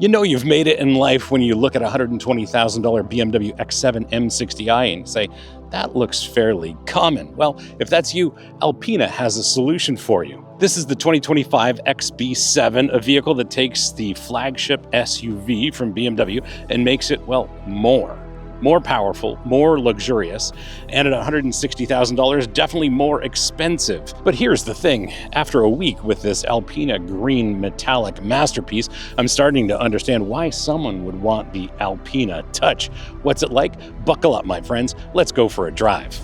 You know you've made it in life when you look at a $120,000 BMW X7 M60i and say, that looks fairly common. Well, if that's you, ALPINA has a solution for you. This is the 2025 XB7, a vehicle that takes the flagship SUV from BMW and makes it, well, more powerful, more luxurious, and at $160,000, definitely more expensive. But here's the thing, after a week with this ALPINA green metallic masterpiece, I'm starting to understand why someone would want the ALPINA Touch. What's it like? Buckle up, my friends. Let's go for a drive.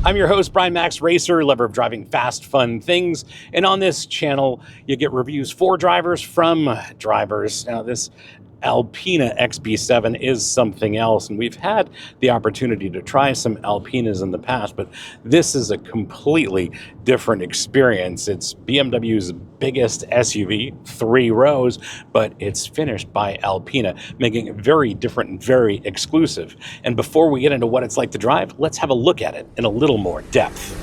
I'm your host, Brian Max Racer, lover of driving fast, fun things. And on this channel, you get reviews for drivers from drivers. Now, this ALPINA XB7 is something else, and we've had the opportunity to try some ALPINAs in the past, but this is a completely different experience. It's BMW's biggest SUV, 3 rows, but it's finished by ALPINA, making it very different and very exclusive. And before we get into what it's like to drive, let's have a look at it in a little more depth.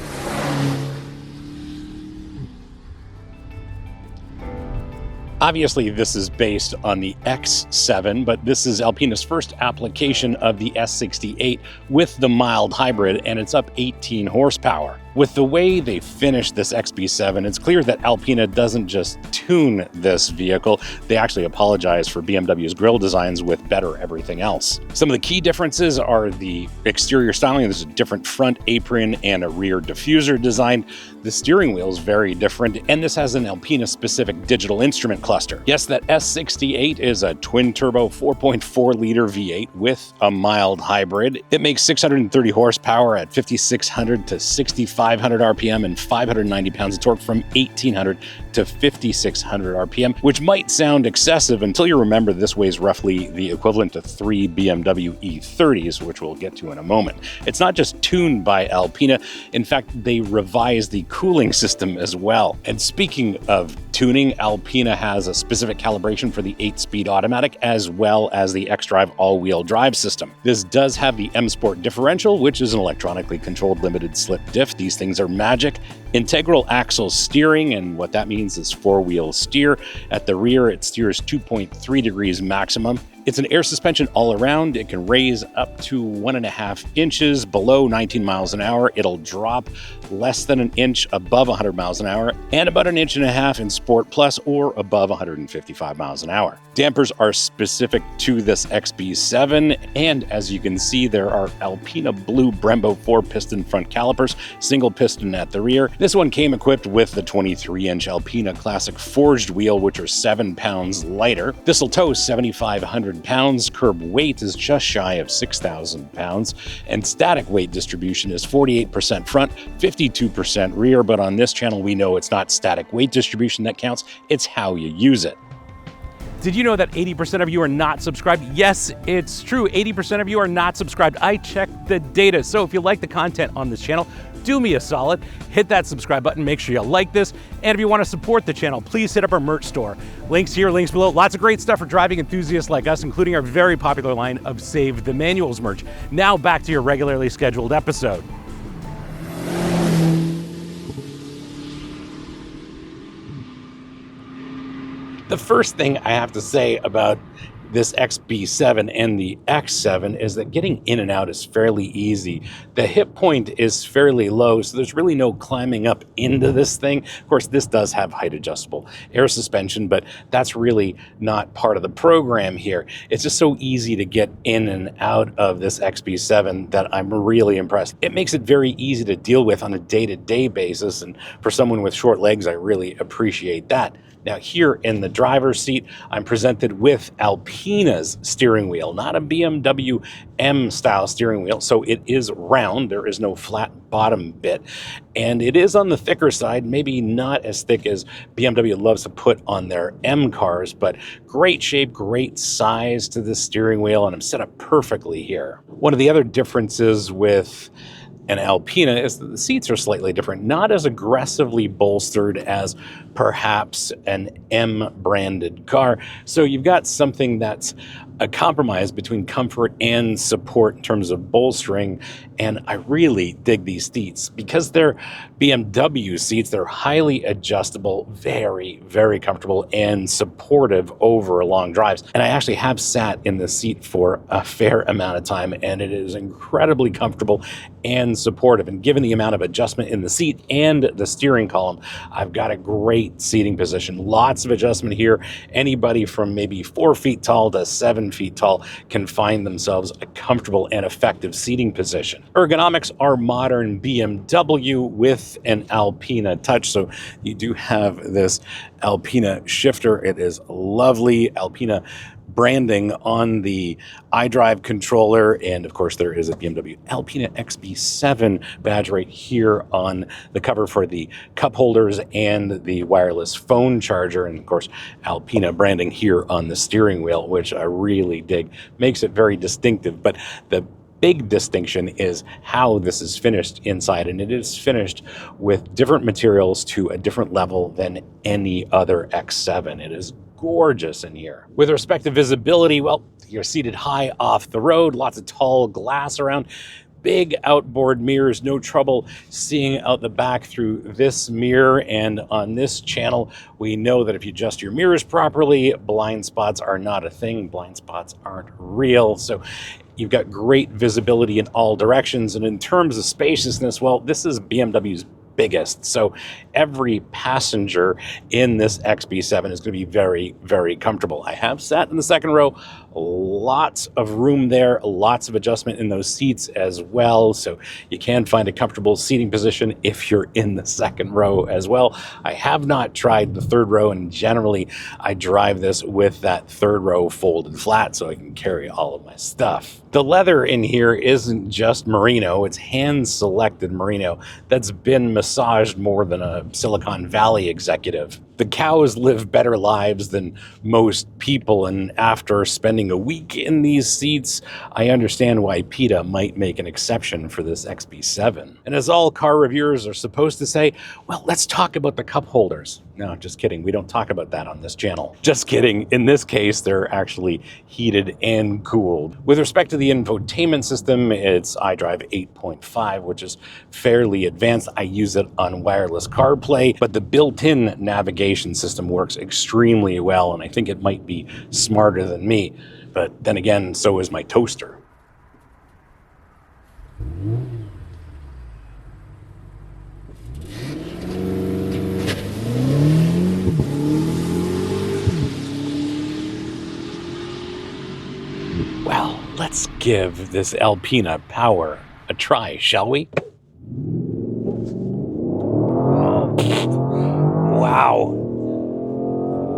Obviously, this is based on the X7, but this is ALPINA's first application of the S68 with the mild hybrid, and it's up 18 horsepower. With the way they finished this XB7, it's clear that ALPINA doesn't just tune this vehicle, they actually apologize for BMW's grille designs with better everything else. Some of the key differences are the exterior styling. There's a different front apron and a rear diffuser design. The steering wheel is very different, and this has an ALPINA-specific digital instrument cluster. Yes, that S68 is a twin-turbo 4.4-liter V8 with a mild hybrid. It makes 630 horsepower at 5,600 to 6,500 RPM and 590 pounds of torque from 1,800 to 5,600 RPM, which might sound excessive until you remember this weighs roughly the equivalent to 3 BMW E30s, which we'll get to in a moment. It's not just tuned by ALPINA. In fact, they revised the cooling system as well. And speaking of tuning, ALPINA has a specific calibration for the 8-speed automatic as well as the xDrive all-wheel drive system. This does have the M Sport differential, which is an electronically controlled limited slip diff. These things are magic. Integral axle steering, and what that means is 4-wheel steer. At the rear, it steers 2.3 degrees maximum. It's an air suspension all around. It can raise up to 1.5 inches below 19 miles an hour. It'll drop less than an inch above 100 miles an hour and about 1.5 inches in Sport Plus or above 155 miles an hour. Dampers are specific to this XB7, and as you can see, there are ALPINA blue Brembo 4-piston front calipers, single piston at the rear. This one came equipped with the 23-inch ALPINA Classic forged wheel, which are 7 pounds lighter. This will tow 7,500 pounds. Curb weight is just shy of 6,000 pounds, and static weight distribution is 48% front, 52% rear, but on this channel we know it's not static weight distribution that counts, it's how you use it. Did you know that 80% of you are not subscribed? Yes, it's true. 80% of you are not subscribed. I checked the data. So if you like the content on this channel, do me a solid, hit that subscribe button, make sure you like this, and if you want to support the channel, please hit up our merch store. Links here, links below. Lots of great stuff for driving enthusiasts like us, including our very popular line of Save the Manuals merch. Now back to your regularly scheduled episode. The first thing I have to say about this XB7 and the X7 is that getting in and out is fairly easy. The hip point is fairly low, so there's really no climbing up into this thing. Of course, this does have height adjustable air suspension, but that's really not part of the program here. It's just so easy to get in and out of this XB7 that I'm really impressed. It makes it very easy to deal with on a day-to-day basis, and for someone with short legs, I really appreciate that. Now here in the driver's seat, I'm presented with ALPINA's steering wheel, not a BMW M-style steering wheel. So it is round, there is no flat bottom bit, and it is on the thicker side, maybe not as thick as BMW loves to put on their M cars, but great shape, great size to the steering wheel, and I'm set up perfectly here. One of the other differences with an Alpina is that the seats are slightly different, not as aggressively bolstered as perhaps an M branded car. So you've got something that's a compromise between comfort and support in terms of bolstering. And I really dig these seats because they're BMW seats. They're highly adjustable, very, very comfortable and supportive over long drives. And I actually have sat in this seat for a fair amount of time, and it is incredibly comfortable and supportive. And given the amount of adjustment in the seat and the steering column, I've got a great seating position. Lots of adjustment here. Anybody from maybe 4 feet tall to 7 feet tall can find themselves a comfortable and effective seating position. Ergonomics are modern BMW with an Alpina touch. So you do have this Alpina shifter. It is lovely. Alpina branding on the iDrive controller, and of course there is a BMW ALPINA XB7 badge right here on the cover for the cup holders and the wireless phone charger, and of course Alpina branding here on the steering wheel, which I really dig. Makes it very distinctive. But the big distinction is how this is finished inside, and it is finished with different materials to a different level than any other X7. It is gorgeous in here. With respect to visibility, well, you're seated high off the road, lots of tall glass around, big outboard mirrors, no trouble seeing out the back through this mirror. And on this channel, we know that if you adjust your mirrors properly, blind spots are not a thing. Blind spots aren't real. So you've got great visibility in all directions. And in terms of spaciousness, well, this is BMW's biggest. So every passenger in this XB7 is going to be very, very comfortable. I have sat in the second row, lots of room there, lots of adjustment in those seats as well. So you can find a comfortable seating position if you're in the second row as well. I have not tried the third row, and generally I drive this with that third row folded flat so I can carry all of my stuff. The leather in here isn't just Merino, it's hand-selected Merino that's been massaged more than a Silicon Valley executive. The cows live better lives than most people, and after spending a week in these seats, I understand why PETA might make an exception for this XB7. And as all car reviewers are supposed to say, well, let's talk about the cup holders. No, just kidding. We don't talk about that on this channel. Just kidding. In this case, they're actually heated and cooled. With respect to the infotainment system, it's iDrive 8.5, which is fairly advanced. I use it on wireless CarPlay, but the built-in navigation system works extremely well, and I think it might be smarter than me. But then again, so is my toaster. Well, let's give this Alpina power a try, shall we? Wow.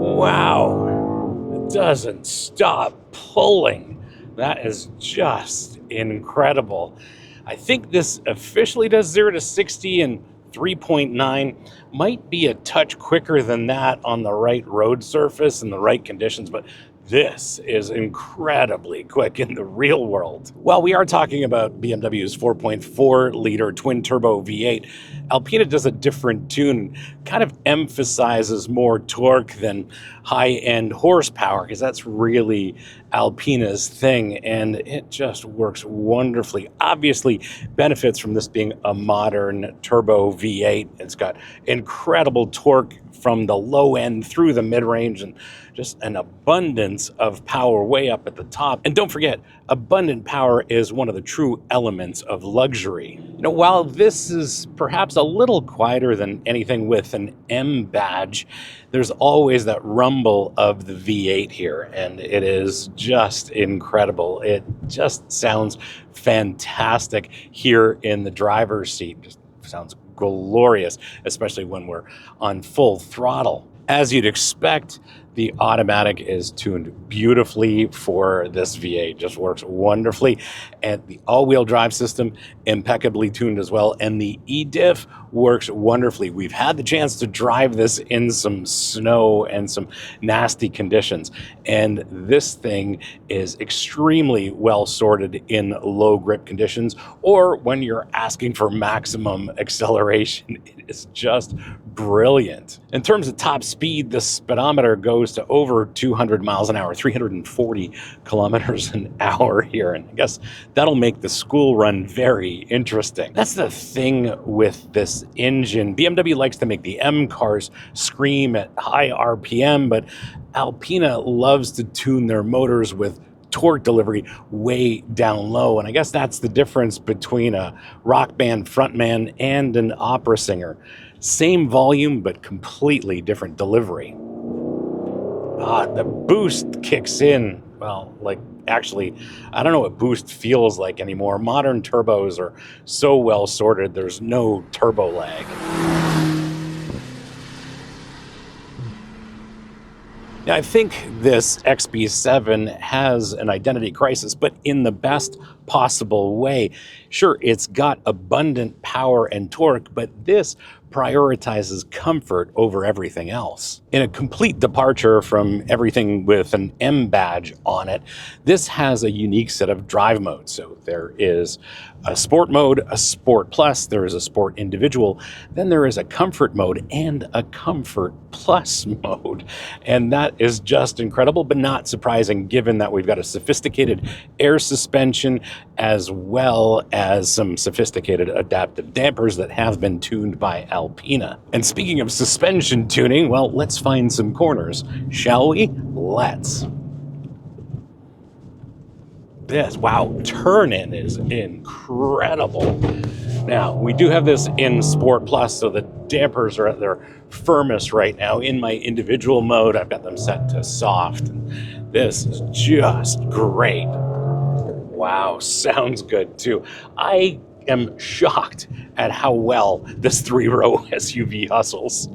Wow. It doesn't stop pulling. That is just incredible. I think this officially does 0 to 60 in 3.9. Might be a touch quicker than that on the right road surface and the right conditions, but this is incredibly quick in the real world. While we are talking about BMW's 4.4-liter twin-turbo V8, Alpina does a different tune, kind of emphasizes more torque than high-end horsepower, because that's really Alpina's thing, and it just works wonderfully. Obviously, benefits from this being a modern turbo V8. It's got incredible torque from the low end through the mid-range, and just an abundance of power way up at the top. And don't forget, abundant power is one of the true elements of luxury. You know, while this is perhaps a little quieter than anything with an M badge, there's always that rumble of the V8 here, and it is just incredible. It just sounds fantastic here in the driver's seat. Just sounds glorious, especially when we're on full throttle. As you'd expect, the automatic is tuned beautifully for this V8, just works wonderfully. And the all-wheel drive system, impeccably tuned as well. And the eDiff, works wonderfully. We've had the chance to drive this in some snow and some nasty conditions, and this thing is extremely well sorted in low grip conditions, or when you're asking for maximum acceleration. It is just brilliant. In terms of top speed, the speedometer goes to over 200 miles an hour, 340 kilometers an hour here, and I guess that'll make the school run very interesting. That's the thing with this engine. BMW likes to make the M cars scream at high RPM, but Alpina loves to tune their motors with torque delivery way down low. And I guess that's the difference between a rock band frontman and an opera singer. Same volume, but completely different delivery. The boost kicks in. Well, like, actually, I don't know what boost feels like anymore. Modern turbos are so well sorted, there's no turbo lag. Now, I think this XB7 has an identity crisis, but in the best possible way. Sure, it's got abundant power and torque, but this prioritizes comfort over everything else. In a complete departure from everything with an M badge on it, this has a unique set of drive modes. So there is a sport mode, a sport plus, there is a sport individual, then there is a comfort mode and a comfort plus mode. And that is just incredible, but not surprising given that we've got a sophisticated air suspension as well as some sophisticated adaptive dampers that have been tuned by Alpina. And speaking of suspension tuning, well, let's find some corners, shall we? Let's. This, wow, turn-in is incredible. Now, we do have this in Sport Plus, so the dampers are at their firmest right now. In my individual mode, I've got them set to soft. This is just great. Wow, sounds good too. I am shocked at how well this three-row SUV hustles.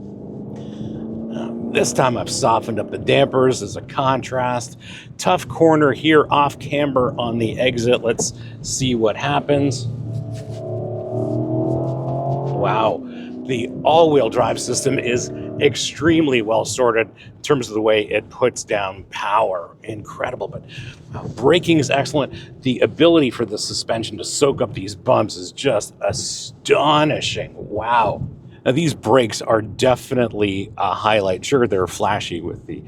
This time I've softened up the dampers as a contrast. Tough corner here off camber on the exit. Let's see what happens. Wow, the all-wheel drive system is extremely well sorted in terms of the way it puts down power. Incredible, but braking is excellent. The ability for the suspension to soak up these bumps is just astonishing. Wow. Now, these brakes are definitely a highlight. Sure, they're flashy with the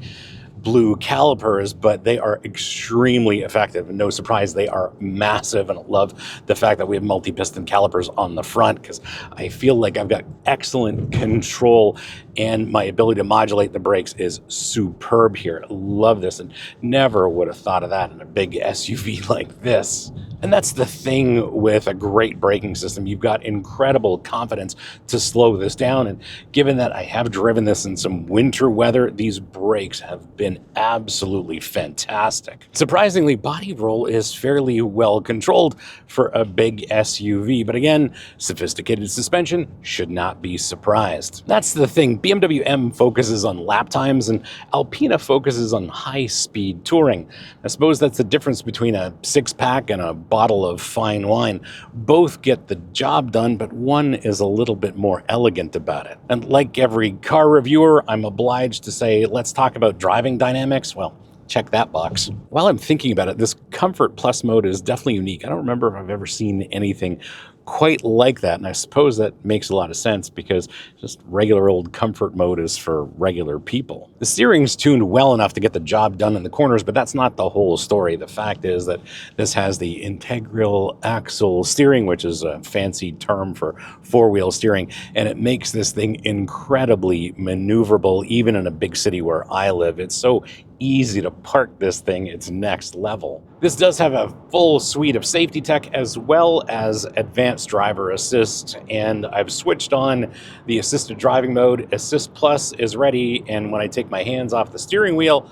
blue calipers, but they are extremely effective. And no surprise, they are massive. And I love the fact that we have multi-piston calipers on the front because I feel like I've got excellent control and my ability to modulate the brakes is superb here. Love this and never would have thought of that in a big SUV like this. And that's the thing with a great braking system. You've got incredible confidence to slow this down. And given that I have driven this in some winter weather, these brakes have been absolutely fantastic. Surprisingly, body roll is fairly well controlled for a big SUV. But again, sophisticated suspension should not be surprised. That's the thing. BMW M focuses on lap times and Alpina focuses on high-speed touring. I suppose that's the difference between a six-pack and a bottle of fine wine. Both get the job done, but one is a little bit more elegant about it. And like every car reviewer, I'm obliged to say, let's talk about driving dynamics. Well, check that box. While I'm thinking about it, this Comfort Plus mode is definitely unique. I don't remember if I've ever seen anything quite like that, and I suppose that makes a lot of sense because just regular old comfort mode is for regular people. The steering's tuned well enough to get the job done in the corners, but that's not the whole story. The fact is that this has the integral axle steering, which is a fancy term for four-wheel steering, and it makes this thing incredibly maneuverable, even in a big city where I live. It's so easy to park this thing, it's next level. This does have a full suite of safety tech as well as advanced driver assist, and I've switched on the assisted driving mode. Assist Plus is ready, and when I take my hands off the steering wheel,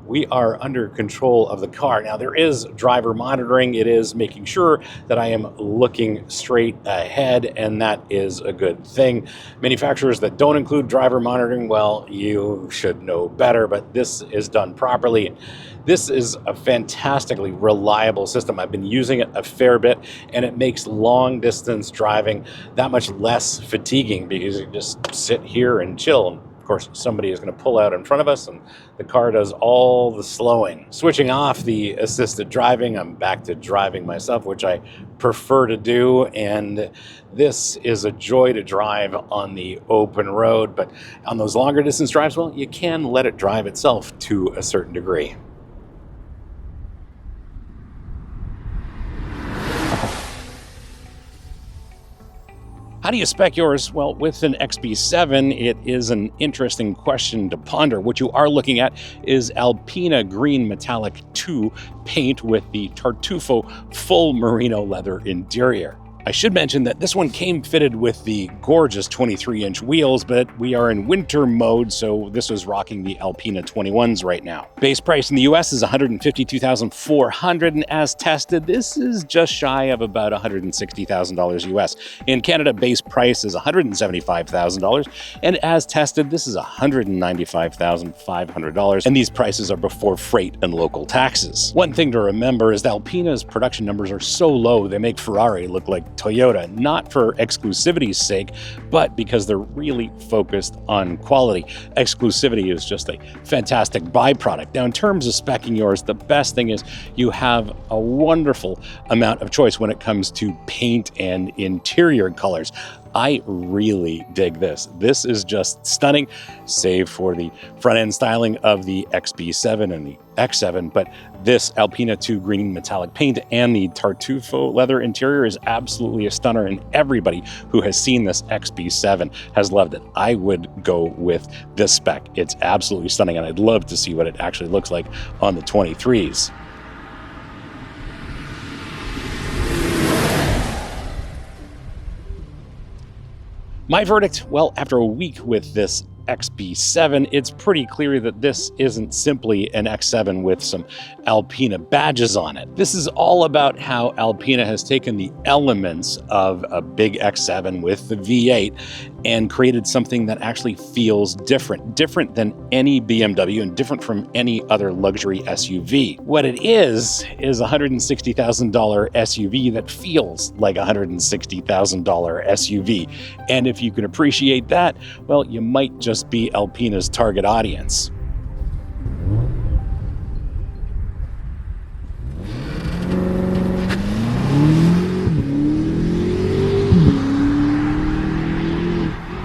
we are under control of the car. Now, there is driver monitoring. It is making sure that I am looking straight ahead, and that is a good thing. Manufacturers that don't include driver monitoring, well, you should know better, but this is done properly. This is a fantastically reliable system. I've been using it a fair bit, and it makes long distance driving that much less fatiguing because you just sit here and chill. Of course, somebody is going to pull out in front of us, and the car does all the slowing. Switching off the assisted driving, I'm back to driving myself, which I prefer to do, and this is a joy to drive on the open road. But on those longer distance drives, well, you can let it drive itself to a certain degree. How do you spec yours? Well, with an XB7, it is an interesting question to ponder. What you are looking at is ALPINA Green Metallic 2 paint with the Tartufo full merino leather interior. I should mention that this one came fitted with the gorgeous 23-inch wheels, but we are in winter mode, so this was rocking the ALPINA 21s right now. Base price in the US is $152,400, and as tested, this is just shy of about $160,000 US. In Canada, base price is $175,000, and as tested, this is $195,500, and these prices are before freight and local taxes. One thing to remember is that ALPINA's production numbers are so low, they make Ferrari look like Toyota, not for exclusivity's sake, but because they're really focused on quality. Exclusivity is just a fantastic byproduct. Now, in terms of speccing yours, the best thing is you have a wonderful amount of choice when it comes to paint and interior colors. I really dig this. This is just stunning, save for the front-end styling of the XB7 and the X7, but this ALPINA 2 green metallic paint and the Tartufo leather interior is absolutely a stunner, and everybody who has seen this XB7 has loved it. I would go with this spec. It's absolutely stunning, and I'd love to see what it actually looks like on the 23s. My verdict, well, after a week with this XB7, it's pretty clear that this isn't simply an X7 with some ALPINA badges on it. This is all about how ALPINA has taken the elements of a big X7 with the V8 and created something that actually feels different than any BMW and different from any other luxury SUV. What it is a $160,000 SUV that feels like a $160,000 SUV. And if you can appreciate that, well, you might just be ALPINA's target audience.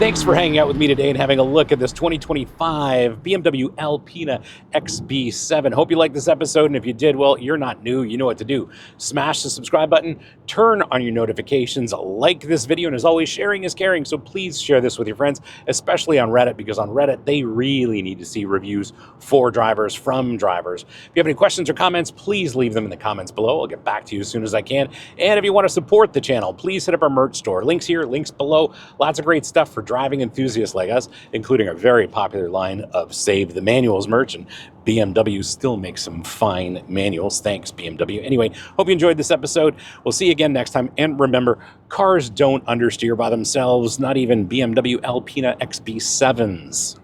Thanks for hanging out with me today and having a look at this 2025 BMW ALPINA XB7. Hope you liked this episode, and if you did, well, you're not new. You know what to do. Smash the subscribe button, turn on your notifications, like this video, and as always, sharing is caring, so please share this with your friends, especially on Reddit, because on Reddit, they really need to see reviews for drivers, from drivers. If you have any questions or comments, please leave them in the comments below. I'll get back to you as soon as I can. And if you want to support the channel, please hit up our merch store. Links here, links below. Lots of great stuff for driving enthusiasts like us, including our very popular line of Save the Manuals merch, and BMW still makes some fine manuals. Thanks, BMW. Anyway, hope you enjoyed this episode. We'll see you again next time, and remember, cars don't understeer by themselves, not even BMW ALPINA XB7s.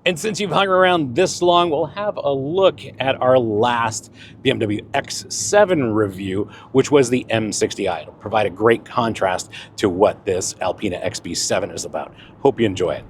And since you've hung around this long, we'll have a look at our last BMW X7 review, which was the M60i. It'll provide a great contrast to what this ALPINA XB7 is about. Hope you enjoy it.